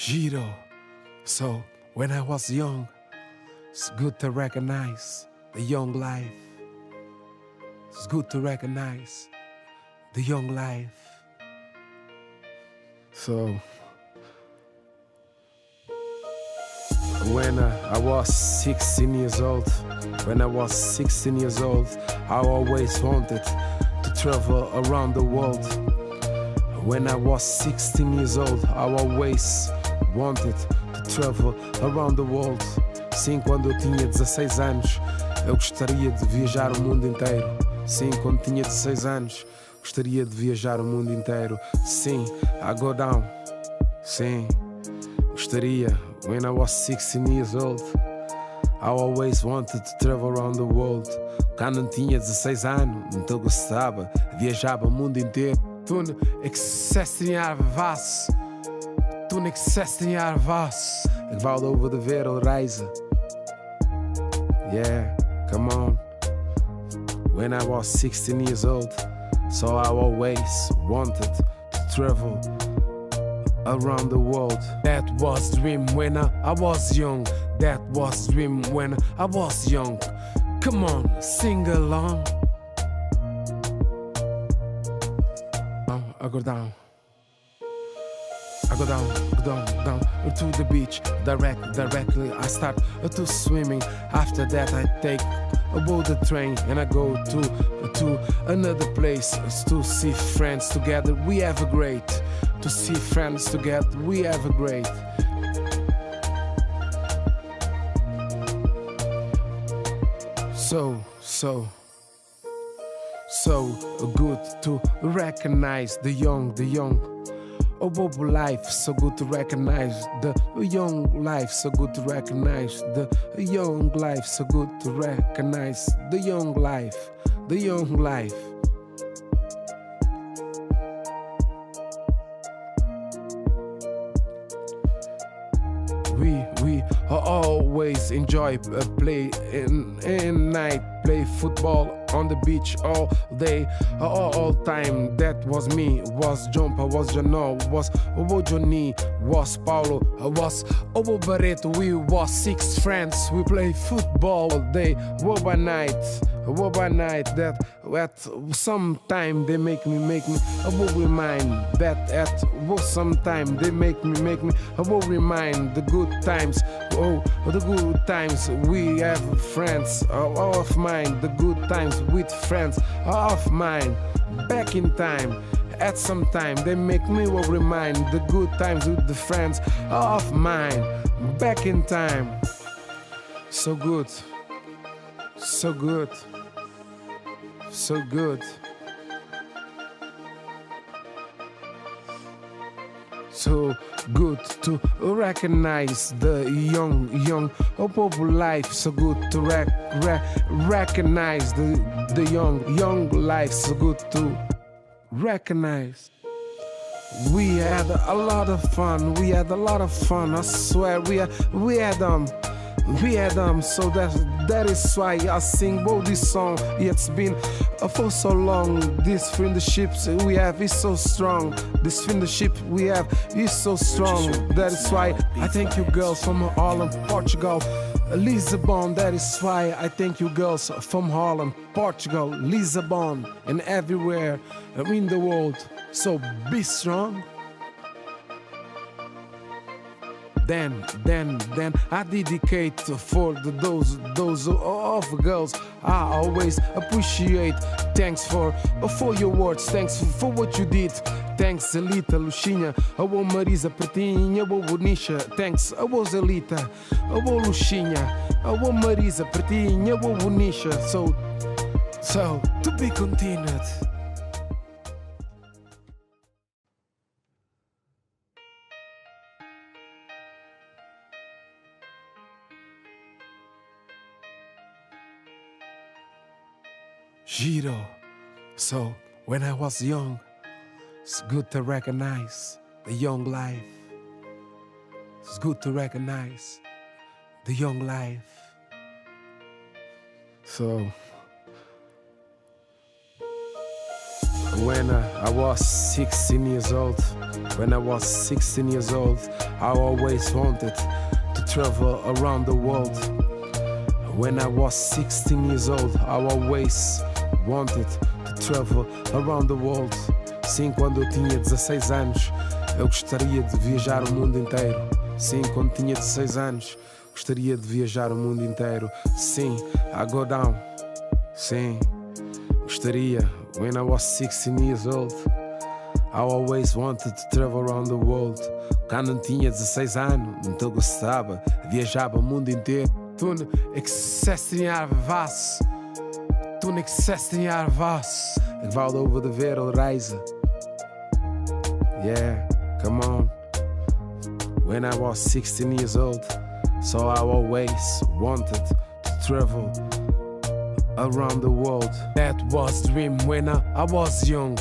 Giro. So, when I was young, it's good to recognize the young life. It's good to recognize the young life. So, when I was 16 years old, I always wanted to travel around the world. When I was 16 years old, I always wanted to travel around the world. Sim, quando eu tinha 16 anos, eu gostaria de viajar o mundo inteiro. Sim, quando tinha 16 anos, gostaria de viajar o mundo inteiro. Sim, I go down. Sim, gostaria. When I was 16 years old, I always wanted to travel around the world. Quando tinha 16 anos, então gostava, viajava o mundo inteiro. Toen ik 16 jaar was, ik wou over de wereld reizen. Yeah, come on. When I was 16 years old, so I always wanted to travel around the world. That was dream when I was young. That was dream when I was young. Come on, sing along. I go down to the beach. Directly I start to swimming. After that I take a boat, the train, and I go to another place to see friends together. We have a great to see friends together. We have a great. So good to recognize the young. Oh, life, so good to recognize the young life, so good to recognize the young life, so good to recognize the young life, the young life. We always enjoy play in night, play football on the beach all day, all time. That was me, was Jumpa, was Jano, was Johnny, was Paulo, was Barreto. We was 6 friends, we play football all day, by night. That at sometime they make me I will remind that at sometime they make me I will remind the good times. Oh, the good times we have friends of mine, the good times with friends of mine. Back in time, at some time they make me will remind the good times with the friends of mine. Back in time, so good. So good. So good. So good to recognize the young of life. So good to recognize the young life. So good to recognize. We had a lot of fun. I swear we had so that is why I sing both this song. It's been for so long. This friendships we have is so strong. This friendship we have is so strong. That is why I thank you girls from Holland, Portugal, Lisbon. That is why I thank you girls from Holland, Portugal, Lisbon, and everywhere in the world. So be strong. Then I dedicate for those of girls I always appreciate. Thanks for your words, thanks for what you did. Thanks Elita, Lucinha, a Marisa, Pretinha, a Bonisha. Thanks a Elita, a Lucinha, a Marisa, Pretinha, a Bonisha. So to be continued. Giro. So, when I was young, it's good to recognize the young life. It's good to recognize the young life. So, when I was 16 years old, When I was 16 years old, I always wanted to travel around the world. When I was 16 years old, I always wanted to travel around the world. Sim, quando eu tinha 16 anos, eu gostaria de viajar o mundo inteiro. Sim, quando tinha 16 anos, gostaria de viajar o mundo inteiro. Sim, I go down. Sim, gostaria. When I was 16 years old, I always wanted to travel around the world. Quando tinha 16 anos, então gostava, viajava o mundo inteiro. Toen ik 16 jaar was. Toen ik 16 jaar was. Ik wou over de wereld reizen. Yeah, come on. When I was 16 years old, so I always wanted to travel around the world. That was dream when I was young.